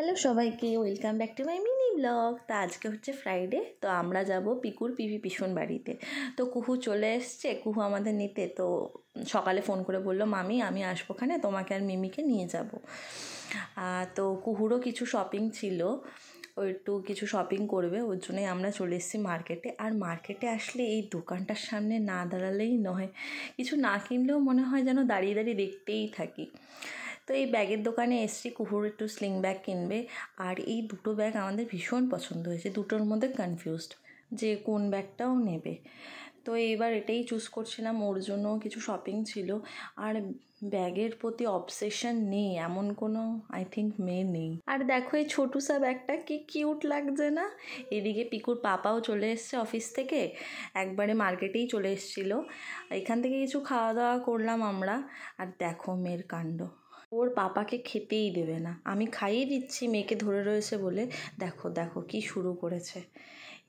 Hello সবাইকে, welcome back to my mini blog. তা আজকে হচ্ছে ফ্রাইডে, তো আমরা যাব পিকুর পিসন বাড়িতে। তো কুহু চলে এসছে, কুহু আমাদের নিতে। তো সকালে ফোন করে বললো, মামি আমি আসবো ওখানে, তোমাকে আর মিমিকে নিয়ে যাব। তো কুহুরও কিছু শপিং ছিল, ও একটু কিছু শপিং করবে, ওর জন্যই আমরা চলে এসেছি মার্কেটে। আর মার্কেটে আসলে এই দোকানটার সামনে না দাঁড়ালেই নয়, কিছু না কিনলেও মনে হয় যেন দাঁড়িয়ে দাঁড়িয়ে দেখতেই থাকি। তো এই ব্যাগের দোকানে এসছি, কুহুর একটু স্লিং ব্যাগ কিনবে। আর এই দুটো ব্যাগ আমাদের ভীষণ পছন্দ হয়েছে, দুটোর মধ্যে কনফিউজড যে কোন ব্যাগটাও নেবে। তো এইবার এটাই চুজ করছিলাম, ওর জন্য কিছু শপিং ছিল। আর ব্যাগের প্রতি অবসেশন নেই এমন কোনো আই থিঙ্ক মেয়ে নেই। আর দেখো এই ছোটুসা ব্যাগটা কি কিউট লাগছে না। এদিকে পিকুর পাপাও চলে এসছে অফিস থেকে, একবারে মার্কেটেই চলে এসেছিলো। এখান থেকে কিছু খাওয়া দাওয়া করলাম আমরা। আর দেখো মেয়ের কাণ্ড, ওর পাপাকে খেতেই দেবে না, আমি খাইয়ে দিচ্ছি মেয়েকে ধরে রয়েছে বলে। দেখো দেখো কি শুরু করেছে।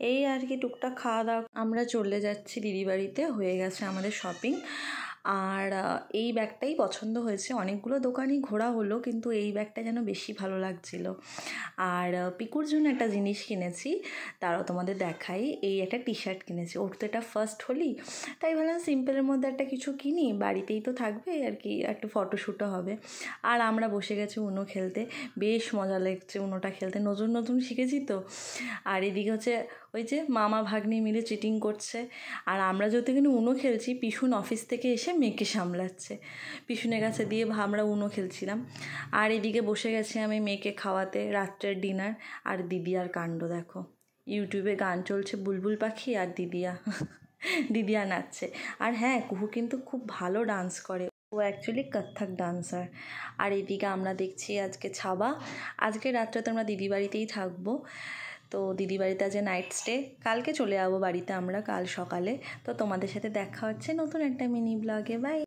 এই আর কি টুকটাক খাওয়া দাওয়া আমরা চলে যাচ্ছি দিদি বাড়িতে, হয়ে গেছে আমাদের শপিং। আর এই ব্যাগটাই পছন্দ হয়েছে, অনেকগুলো দোকানই ঘোরা হলো, কিন্তু এই ব্যাগটা যেন বেশি ভালো লাগছিল। আর পিকুর জন্য একটা জিনিস কিনেছি, তারও তোমাদের দেখাই। এই একটা টি শার্ট কিনেছি, ওর তো এটা ফার্স্ট হোলি, তাই ভাবলাম সিম্পলের মধ্যে একটা কিছু কিনি, বাড়িতেই তো থাকবে আর কি, একটা ফটোশ্যুটও হবে। আর আমরা বসে গেছি উনো খেলতে, বেশ মজা লাগছে উনোটা খেলতে, নতুন নতুন শিখেছি তো। আর এদিকে হচ্ছে ওই যে মামা ভাগ্নি মিলে চিটিং করছে। আর আমরা যতক্ষণ উনো খেলছি, পিসুন অফিস থেকে এসে মেয়েকে সামলাচ্ছে, পিসুনের কাছে দিয়ে আমরা উনো খেলছিলাম। আর এদিকে বসে গেছি আমি মেয়েকে খাওয়াতে, রাত্রের ডিনার। আর দিদিয়ার কাণ্ড দেখো, ইউটিউবে গান চলছে বুলবুল পাখি, আর দিদিয়া নাচছে। আর হ্যাঁ, কুহু কিন্তু খুব ভালো ডান্স করে, ও অ্যাকচুয়ালি কত্থক ডান্সার। আর এদিকে আমরা দেখছি আজকে ছাবা, আজকে রাত্রে তো আমরা দিদি বাড়িতেই থাকবো। তো দিদি বাড়িতে আজ নাইট স্টে, কালকে চলে যাবো বাড়িতে আমরা কাল সকালে। তো তোমাদের সাথে দেখা হচ্ছে নতুন একটা মিনি ব্লগে, বাই।